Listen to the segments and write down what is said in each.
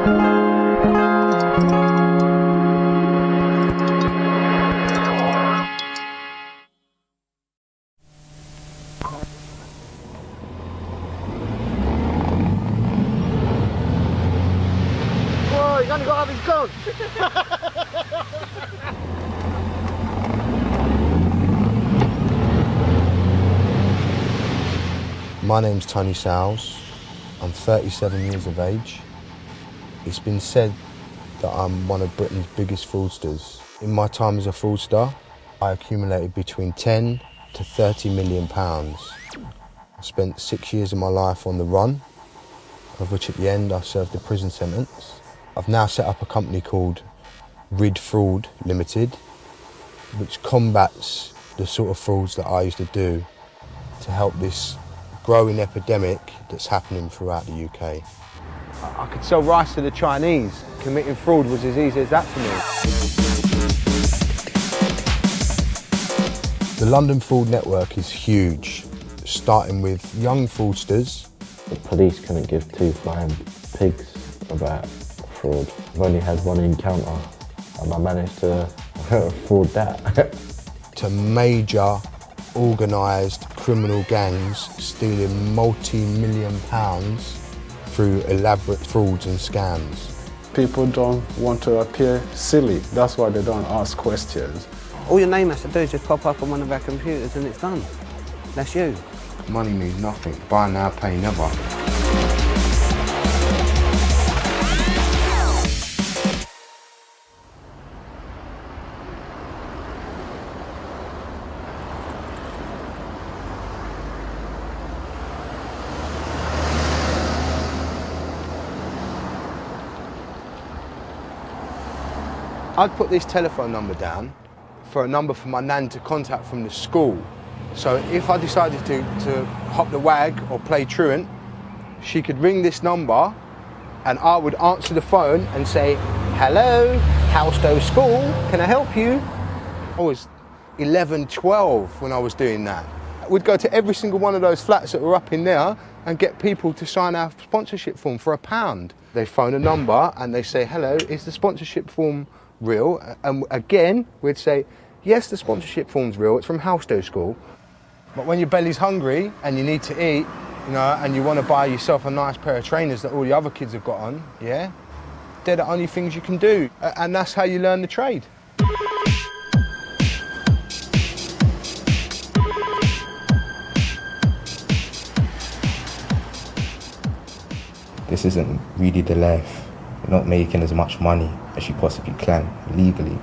Whoa, he's only got half his gun. My name's Tony Sowles. I'm 37 years of age. It's been said that I'm one of Britain's biggest fraudsters. In my time as a fraudster, I accumulated between 10 to 30 million pounds. I spent 6 years of my life on the run, of which at the end I served a prison sentence. I've now set up a company called Rid Fraud Limited, which combats the sort of frauds that I used to do to help this growing epidemic that's happening throughout the UK. I could sell rice to the Chinese. Committing fraud was as easy as that for me. The London fraud network is huge, starting with young fraudsters. The police couldn't give two flying pigs about fraud. I've only had one encounter and I managed to fraud that. To major organised criminal gangs stealing multi-million pounds through elaborate frauds and scams. People don't want to appear silly, that's why they don't ask questions. All your name has to do is just pop up on one of our computers and it's done. That's you. Money means nothing. Buy now, pay never. I'd put this telephone number down for a number for my nan to contact from the school. So if I decided to hop the wag or play truant, she could ring this number and I would answer the phone and say, "Hello, Howstow School, can I help you?" I was 11, 12 when I was doing that. We'd go to every single one of those flats that were up in there and get people to sign our sponsorship form for £1. They phone a number and they say, "Hello, is the sponsorship form real?" And again, we'd say, "Yes, the sponsorship form's real, it's from Howstow School." But when your belly's hungry and you need to eat, you know, and you want to buy yourself a nice pair of trainers that all the other kids have got on, yeah, they're the only things you can do. And that's how you learn the trade. This isn't really the life. You're not making as much money as you possibly can legally.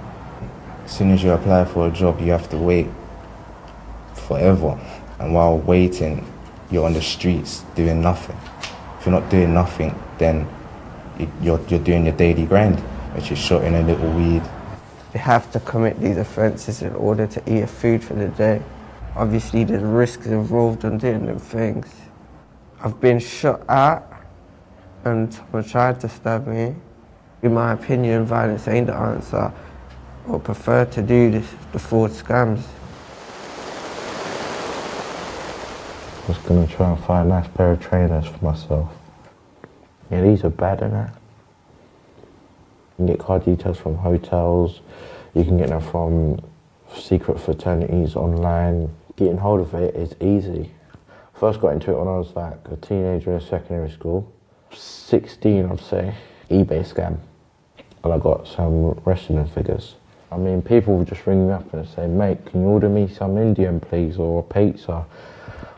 As soon as you apply for a job, you have to wait forever. And while waiting, you're on the streets doing nothing. If you're not doing nothing, then you're doing your daily grind, which is shotting a little weed. You have to commit these offences in order to eat food for the day. Obviously there's risks involved in doing them things. I've been shot at and someone tried to stab me. In my opinion, violence ain't the answer. I would prefer to do the fraud scams. I was going to try and find a nice pair of trainers for myself. Yeah, these are bad, innit? You can get card details from hotels, you can get them from secret fraternities online. Getting hold of it is easy. First got into it when I was like a teenager in secondary school. 16, I'd say. eBay scam. And I got some wrestling figures. I mean, people would just ring me up and say, "Mate, can you order me some Indian, please, or a pizza?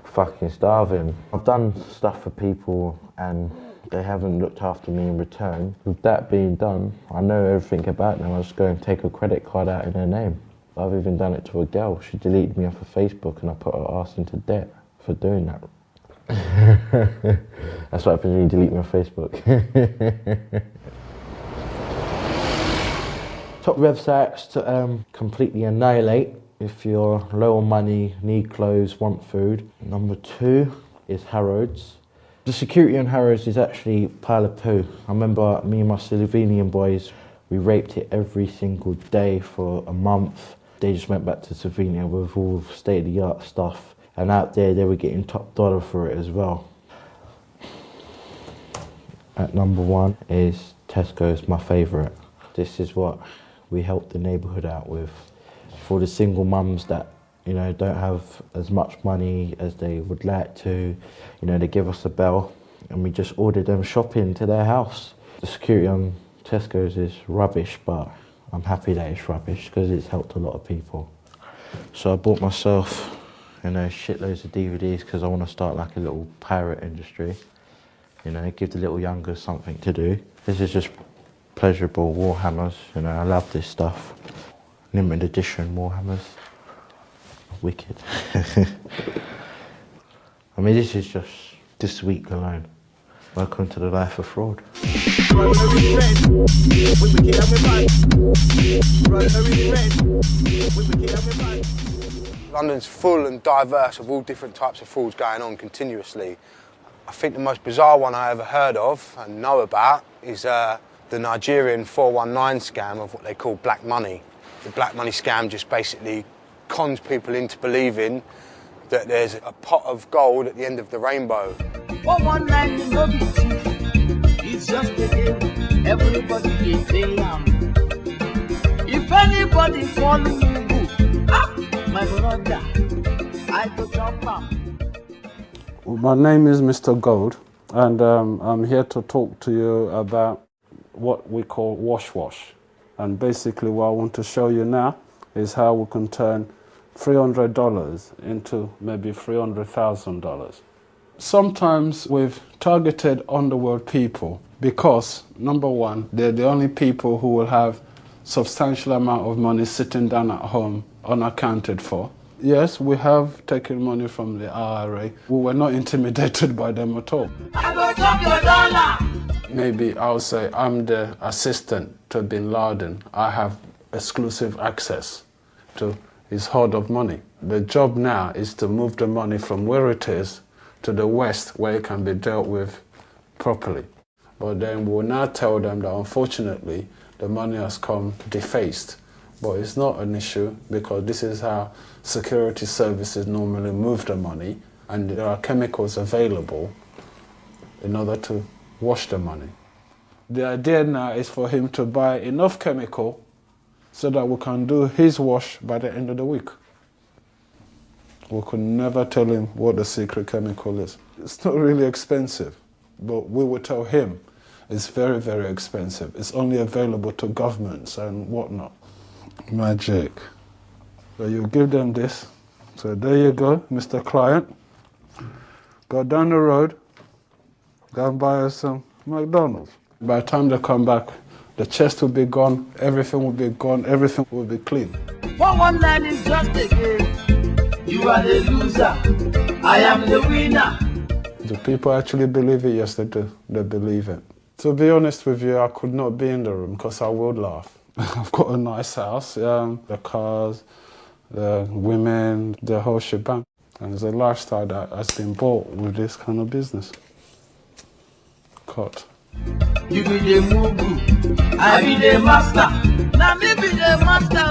Fucking starving." I've done stuff for people and they haven't looked after me in return. With that being done, I know everything about them. I just go and take a credit card out in their name. I've even done it to a girl. She deleted me off of Facebook and I put her ass into debt for doing that. That's what happens when you delete me on Facebook. Top websites to completely annihilate if you're low on money, need clothes, want food. Number 2 is Harrods. The security on Harrods is actually a pile of poo. I remember me and my Slovenian boys, we raped it every single day for a month. They just went back to Slovenia with all state-of-the-art stuff. And out there, they were getting top dollar for it as well. At number 1 is Tesco's my favourite. This is what we help the neighbourhood out with. For the single mums that, you know, don't have as much money as they would like to, you know, they give us a bell and we just order them shopping to their house. The security on Tesco's is rubbish, but I'm happy that it's rubbish because it's helped a lot of people. So I bought myself, you know, shitloads of DVDs because I want to start like a little pirate industry. You know, give the little youngers something to do. This is just pleasurable Warhammers, you know, I love this stuff. Limited edition Warhammers. Wicked. I mean, this is just this week alone. Welcome to the life of fraud. London's full and diverse of all different types of frauds going on continuously. I think the most bizarre one I ever heard of and know about is the Nigerian 419 scam of what they call black money. The black money scam just basically cons people into believing that there's a pot of gold at the end of the rainbow. 419 is no big thief. It's just a game. Everybody is playing. If anybody follow you, my brother, I go jump up. My name is Mr. Gold, and I'm here to talk to you about what we call wash. And basically what I want to show you now is how we can turn $300 into maybe $300,000. Sometimes we've targeted underworld people because, number one, they're the only people who will have substantial amount of money sitting down at home unaccounted for. Yes, we have taken money from the IRA. We were not intimidated by them at all. I go drop your dollar. Maybe I'll say I'm the assistant to Bin Laden. I have exclusive access to his hoard of money. The job now is to move the money from where it is to the West where it can be dealt with properly. But then we'll now tell them that unfortunately the money has come defaced. But it's not an issue because this is how security services normally move the money, and there are chemicals available in order to wash the money. The idea now is for him to buy enough chemical so that we can do his wash by the end of the week. We could never tell him what the secret chemical is. It's not really expensive, but we will tell him it's very, very expensive. It's only available to governments and whatnot. Magic. So you give them this. So there you go, Mr. Client. Go down the road, go and buy us some McDonald's. By the time they come back, the chest will be gone, everything will be gone, everything will be clean. 419 is just a game. You are the loser. I am the winner. Do people actually believe it? Yes, they do. They believe it. To be honest with you, I could not be in the room because I would laugh. I've got a nice house, the cars, the women, the whole shebang. And it's a lifestyle that has been bought with this kind of business. Cut. You be the mugu, I be the master. Now me be the master. Oh.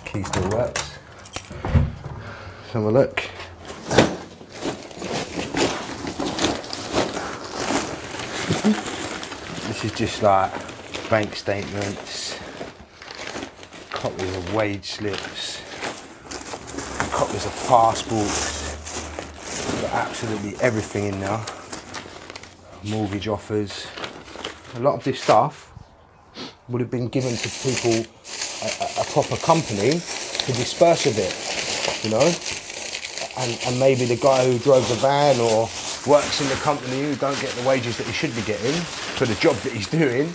Key still works. Let's have a look. This is just like bank statements, copies of wage slips, copies of passports. Got absolutely everything in there. Mortgage offers. A lot of this stuff would have been given to people, a proper company, to disperse a bit, you know? And maybe the guy who drove the van or works in the company who don't get the wages that he should be getting for the job that he's doing,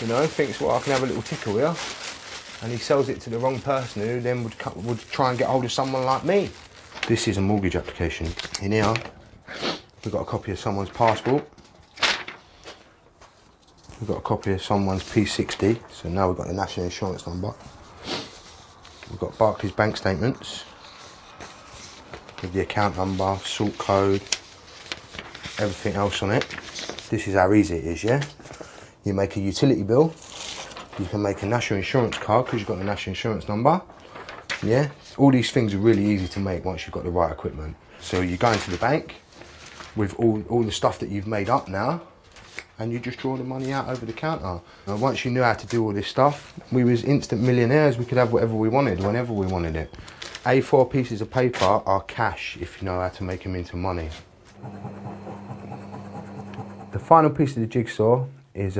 you know, thinks, well, I can have a little tickle here. And he sells it to the wrong person who then would try and get hold of someone like me. This is a mortgage application. In here, we've got a copy of someone's passport. We've got a copy of someone's P60, so now we've got the national insurance number. We've got Barclays bank statements with the account number, sort code, everything else on it. This is how easy it is, yeah? You make a utility bill. You can make a national insurance card because you've got the national insurance number. Yeah, all these things are really easy to make once you've got the right equipment. So you go into the bank with all the stuff that you've made up now, and you just draw the money out over the counter. And once you knew how to do all this stuff, we was instant millionaires. We could have whatever we wanted, whenever we wanted it. A4 pieces of paper are cash if you know how to make them into money. The final piece of the jigsaw is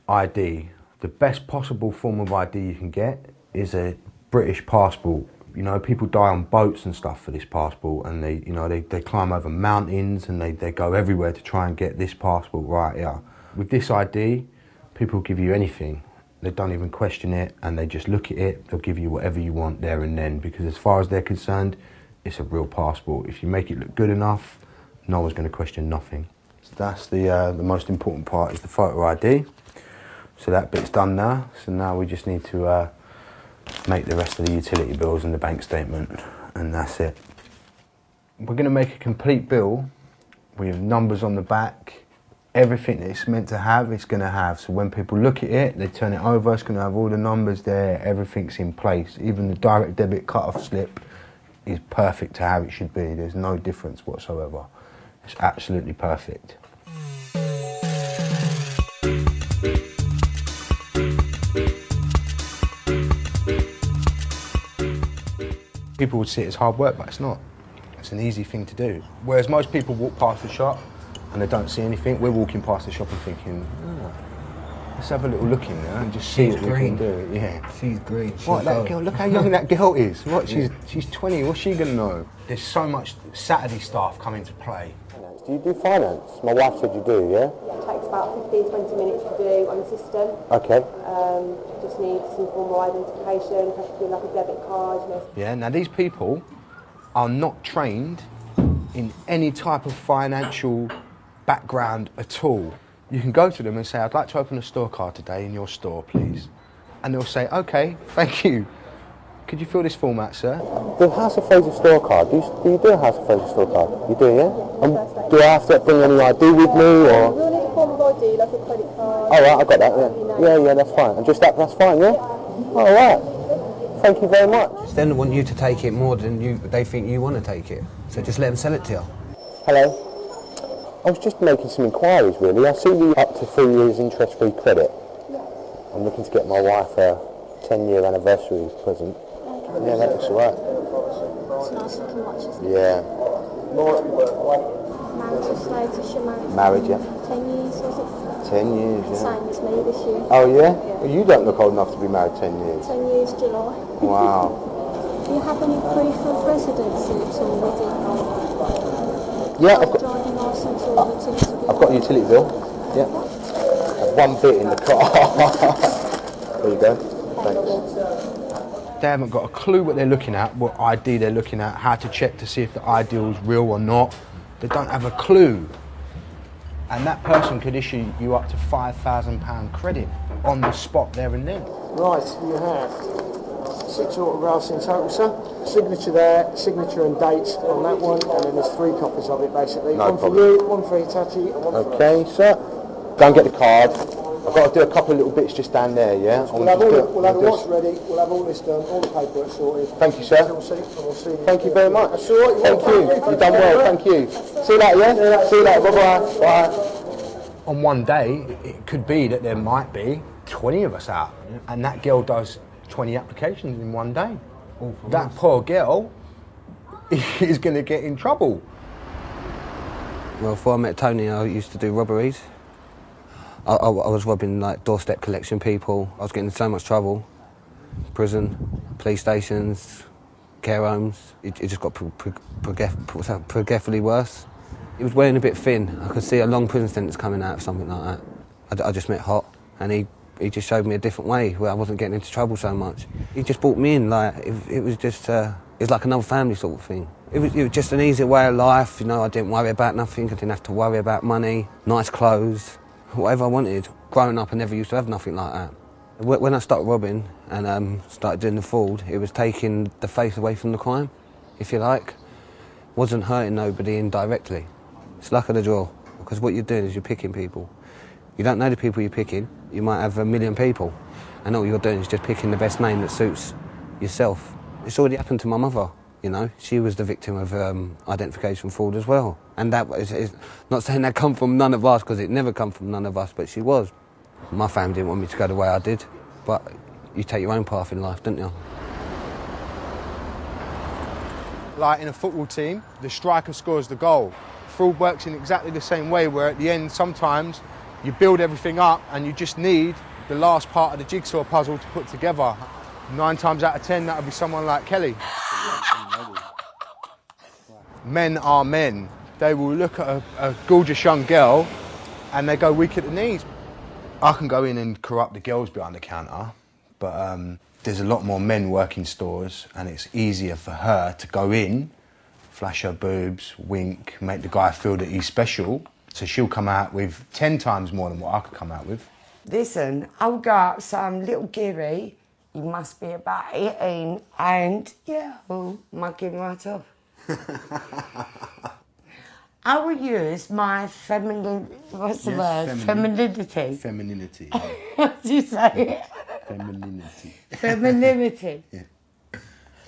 ID. The best possible form of ID you can get is a British passport. You know, people die on boats and stuff for this passport, and they climb over mountains and they go everywhere to try and get this passport right here. With this ID, people give you anything. They don't even question it, and they just look at it. They'll give you whatever you want there and then, because as far as they're concerned, it's a real passport. If you make it look good enough, no one's going to question nothing. So that's the most important part, is the photo ID. So that bit's done now. So now we just need to make the rest of the utility bills and the bank statement, and that's it. We're going to make a complete bill with numbers on the back. Everything that it's meant to have, it's going to have. So when people look at it, they turn it over, it's going to have all the numbers there, everything's in place. Even the direct debit cut-off slip is perfect to how it should be. There's no difference whatsoever. It's absolutely perfect. People would see it as hard work, but it's not. It's an easy thing to do. Whereas most people walk past the shop and they don't see anything, we're walking past the shop and thinking, oh, let's have a little look in there and just see what we can do. Yeah. She's green. What, that girl, look how young that girl is. What, she's 20, what's she gonna know? There's so much Saturday staff come into play. Do you do finance? My wife said you do, yeah? Yeah, it takes about 15-20 minutes to do on the system. Okay. Just need some formal identification, possibly like a debit card. You know. Yeah, now these people are not trained in any type of financial background at all. You can go to them and say, I'd like to open a store card today in your store, please. And they'll say, okay, thank you. Could you fill this form out, sir? The House of Fraser store card, do you do a House of Fraser store card? You do, yeah? Do I have to bring any ID with me, or? We'll need a form of ID, like a credit card. Oh, right, I got that, yeah. Yeah, that's fine. And just that's fine, yeah? All right. Thank you very much. They don't want you to take it more than they think you want to take it. So just let them sell it to you. Hello. I was just making some inquiries, really. I see you up to 3 years interest-free credit. I'm looking to get my wife a 10-year anniversary present. Okay. Yeah, that looks all right. It's a nice looking watch, isn't it? Yeah. Marital status, you're married? Married, yeah. 10 years, was it? 10 years, yeah. Same as me this year. Oh, yeah? Well, you don't look old enough to be married 10 years. 10 years, July. Wow. Do you have any proof of residency at all with you? Yeah, I've got driving licence or utility bill? I've got a utility bill. Yeah. I've one bit in the car. There you go. Thanks. They haven't got a clue what they're looking at, what ID they're looking at, how to check to see if the ID is real or not. They don't have a clue. And that person could issue you up to £5,000 credit on the spot there and then. Right, you have 6 autographs in total, sir. Signature there, signature and date on that one, and then there's 3 copies of it basically. No one problem. for you, one for Hitachi, and one for Okay, sir. Go and get the card. I've got to do a couple of little bits just down there, yeah? We'll have the watch ready, we'll have all this done, all the paperwork sorted. Thank you, sir. We'll see you. Thank you very much. That's all right. Thank you. You've done well, thank you. See you later, yeah? See you later, bye-bye. Bye. On one day, it could be that there might be 20 of us out, and that girl does 20 applications in one day. That poor girl is going to get in trouble. Well, before I met Tony, I used to do robberies. I was robbing like doorstep collection people. I was getting in so much trouble. Prison, police stations, care homes. It just got progressively worse. It was wearing a bit thin. I could see a long prison sentence coming out of something like that. I just met Hot, and he just showed me a different way where I wasn't getting into trouble so much. He just brought me in, like, it was just, it was like another family sort of thing. It was just an easier way of life, you know, I didn't worry about nothing, I didn't have to worry about money, nice clothes, whatever I wanted. Growing up, I never used to have nothing like that. When I started robbing and started doing the fraud, it was taking the faith away from the crime, if you like. Wasn't hurting nobody indirectly. It's luck of the draw, because what you're doing is you're picking people. You don't know the people you're picking. You might have 1 million people, and all you're doing is just picking the best name that suits yourself. It's already happened to my mother, you know. She was the victim of identification fraud as well. And that is not saying that come from none of us, because it never come from none of us, but she was. My family didn't want me to go the way I did, but you take your own path in life, don't you? Like in a football team, the striker scores the goal. Fraud works in exactly the same way, where at the end, sometimes you build everything up and you just need the last part of the jigsaw puzzle to put together. 9 times out of 10, that would be someone like Kelly. Men are men. They will look at a gorgeous young girl and they go weak at the knees. I can go in and corrupt the girls behind the counter, but there's a lot more men working stores, and it's easier for her to go in, flash her boobs, wink, make the guy feel that he's special, so she'll come out with 10 times more than what I could come out with. Listen, I've got some little Gary. He must be about 18, and yeah, I'll mug him right off. I will use my what's the word? Femininity. Femininity. How do you say it? Femininity. Femininity. Yeah.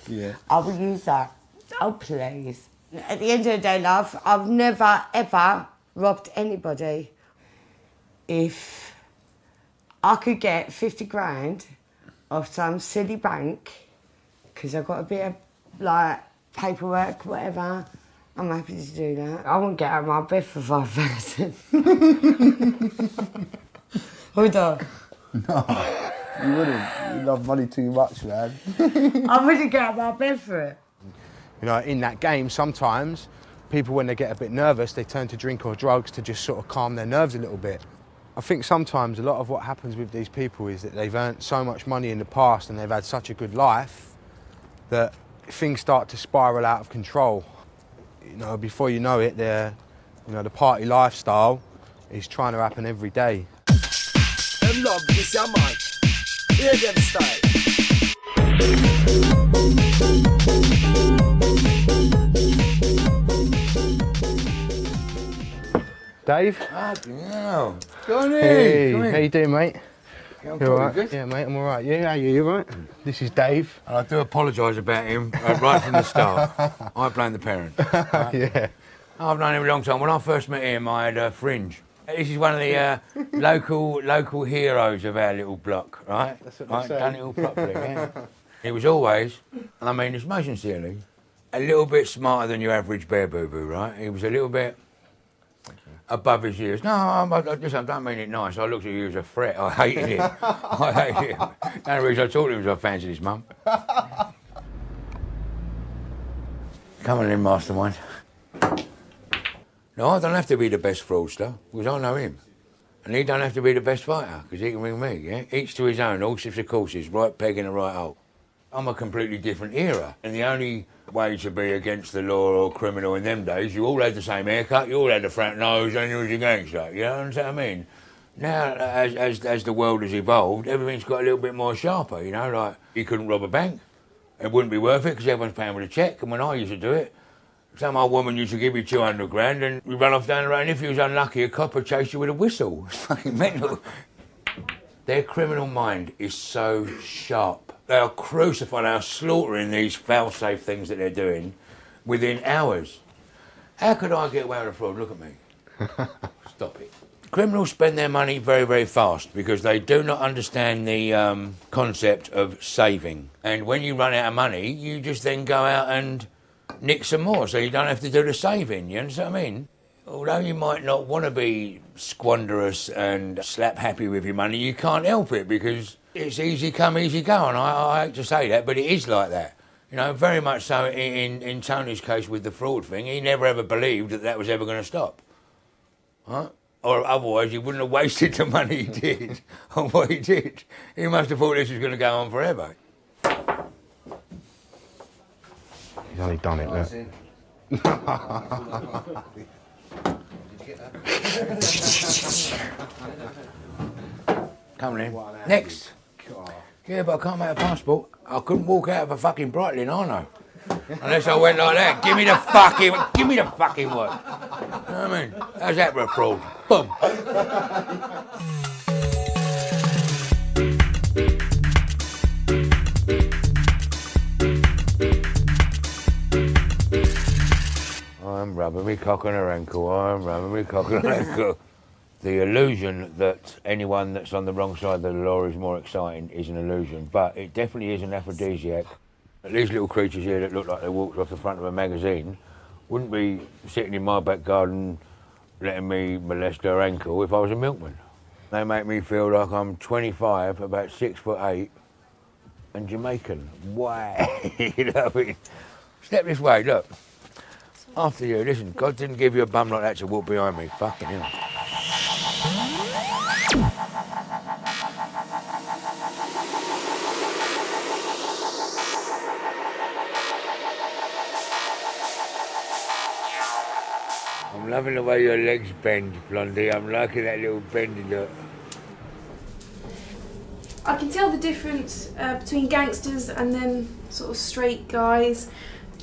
Yeah. I will use that. Oh, please. At the end of the day, love, I've never, ever robbed anybody. If I could get 50 grand off some silly bank, because I've got a bit of, like, paperwork, whatever, I'm happy to do that. I won't get out of my bed for 5,000. Hold on. No, you wouldn't. You love money too much, man. I wouldn't get out of my bed for it. You know, in that game, sometimes people, when they get a bit nervous, they turn to drink or drugs to just sort of calm their nerves a little bit. I think sometimes a lot of what happens with these people is that they've earned so much money in the past and they've had such a good life that things start to spiral out of control. You know, before you know it, the party lifestyle is trying to happen every day. Them love this your man. Hear them style. Dave? Hell. Johnny! Hey, how you doing, mate? Yeah, I'm You all right? good. Yeah, mate, I'm all right. Yeah, how are you? You all right? This is Dave. And I do apologise about him right from the start. I blame the parent. Right? Yeah. I've known him a long time. When I first met him, I had Fringe. This is one of the local heroes of our little block, right? That's what right? they say. Done it all properly, yeah. He was always, and I mean this most sincerely, a little bit smarter than your average bear boo-boo, right? He was a little bit above his years. No, I don't mean it nice. I looked at you as a threat. I hated him. I hated him. The only reason I talked to him was I fancied his mum. Come on in, mastermind. No, I don't have to be the best fraudster, because I know him. And he don't have to be the best fighter, because he can ring me, yeah? Each to his own, all sorts of courses, right peg in the right hole. I'm a completely different era, and the only way to be against the law or criminal in them days, you all had the same haircut, you all had the fat nose, and you was a gangster, you know what I mean? Now, as the world has evolved, everything's got a little bit more sharper, you know, like, you couldn't rob a bank, it wouldn't be worth it, because everyone's paying with a cheque, and when I used to do it, some old woman used to give you 200 grand and you run off down the road, and if you was unlucky, a cop would chase you with a whistle. It's fucking mental. Their criminal mind is so sharp. They are crucifying, they are slaughtering these fail-safe things that they're doing within hours. How could I get away with a fraud? Look at me. Stop it. Criminals spend their money very, very fast because they do not understand the concept of saving. And when you run out of money, you just then go out and nick some more, so you don't have to do the saving, you understand what I mean? Although you might not want to be squanderous and slap happy with your money, you can't help it because it's easy come, easy go, and I hate to say that, but it is like that. You know, very much so in Tony's case with the fraud thing, he never ever believed that that was ever going to stop. Right? Or otherwise he wouldn't have wasted the money he did on what he did. He must have thought this was going to go on forever. He's only done it, look. Come in. Next. Yeah, but I can't make a passport. I couldn't walk out of a fucking Breitling, I know. Unless I went like that. Give me the fucking work. You know what I mean? How's that for a fraud? Boom. I'm rubbing me cock on her ankle. I'm rubbing me cock on her ankle. The illusion that anyone that's on the wrong side of the law is more exciting is an illusion, but it definitely is an aphrodisiac. These little creatures here that look like they walked off the front of a magazine wouldn't be sitting in my back garden letting me molest her ankle if I was a milkman. They make me feel like I'm 25, about 6'8", and Jamaican. Why? You know what I mean? Step this way, look. After you, listen, God didn't give you a bum like that to walk behind me. Fucking hell. I'm loving the way your legs bend, Blondie. I'm liking that little bendy look. I can tell the difference between gangsters and then sort of straight guys.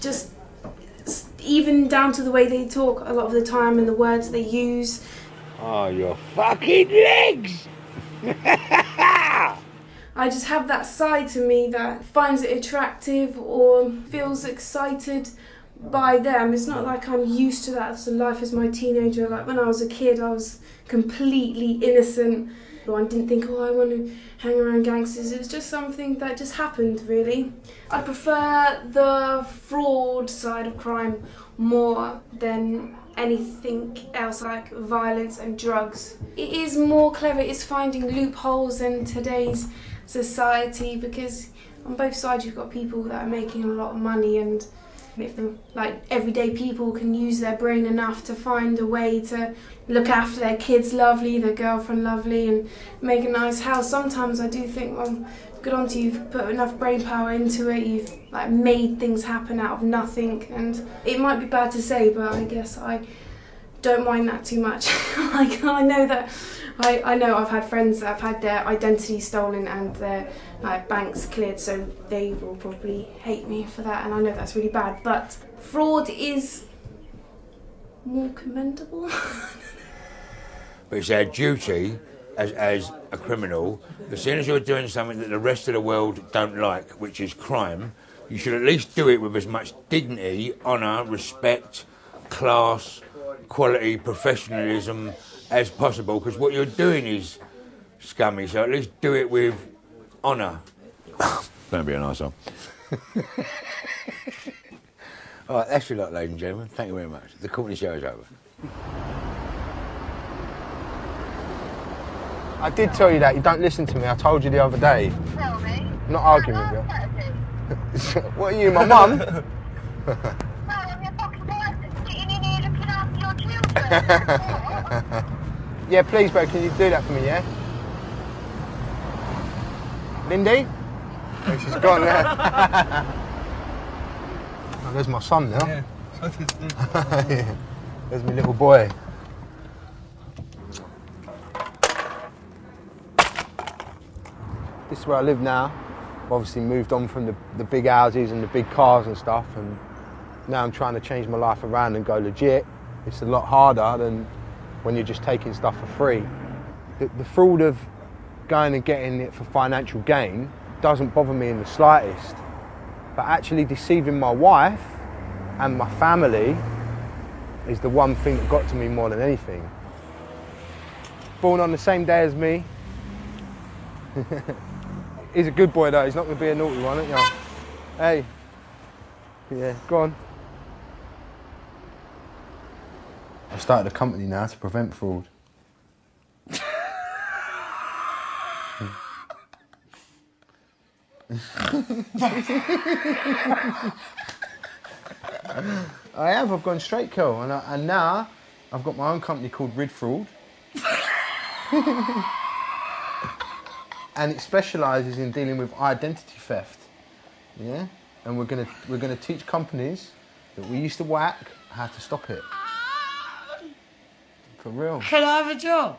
Just even down to the way they talk a lot of the time and the words they use. Oh, your fucking legs! I just have that side to me that finds it attractive or feels excited by them. It's not like I'm used to that as a life as my teenager. Like when I was a kid, I was completely innocent. I didn't think, oh, I want to hang around gangsters. It was just something that just happened, really. I prefer the fraud side of crime more than anything else like violence and drugs. It is more clever, it's finding loopholes in today's society, because on both sides you've got people that are making a lot of money, and if the everyday people can use their brain enough to find a way to look after their kids lovely, their girlfriend lovely, and make a nice house. Sometimes I do think, well, good on to you, you've put enough brain power into it, you've made things happen out of nothing, and it might be bad to say, but I guess I don't mind that too much. I know that I know I've had friends that have had their identity stolen and their banks cleared, so they will probably hate me for that, and I know that's really bad, but fraud is more commendable. But it's our duty as a criminal, as soon as you're doing something that the rest of the world don't like, which is crime, you should at least do it with as much dignity, honour, respect, class, quality, professionalism as possible, because what you're doing is scummy, so at least do it with honour. Don't be an arsehole. All right, that's your lot, ladies and gentlemen. Thank you very much. The Courtney show is over. I did tell you that. You don't listen to me. I told you the other day. Tell me. I'm not arguing with you. What are you, my mum? Yeah, please, bro, can you do that for me, yeah? Lindy? Oh, she's gone there. Oh, there's my son now. Yeah. There's my little boy. This is where I live now. I've obviously moved on from the big houses and the big cars and stuff, and now I'm trying to change my life around and go legit. It's a lot harder than when you're just taking stuff for free. The fraud of going and getting it for financial gain doesn't bother me in the slightest, but actually deceiving my wife and my family is the one thing that got to me more than anything. Born on the same day as me. He's a good boy though, he's not going to be a naughty one, aren't you? Hey. Yeah, go on. I've started a company now to prevent fraud. I've gone straight kill, and now I've got my own company called Rid Fraud. And it specialises in dealing with identity theft. Yeah? And we're gonna teach companies that we used to whack how to stop it. For real. Can I have a job?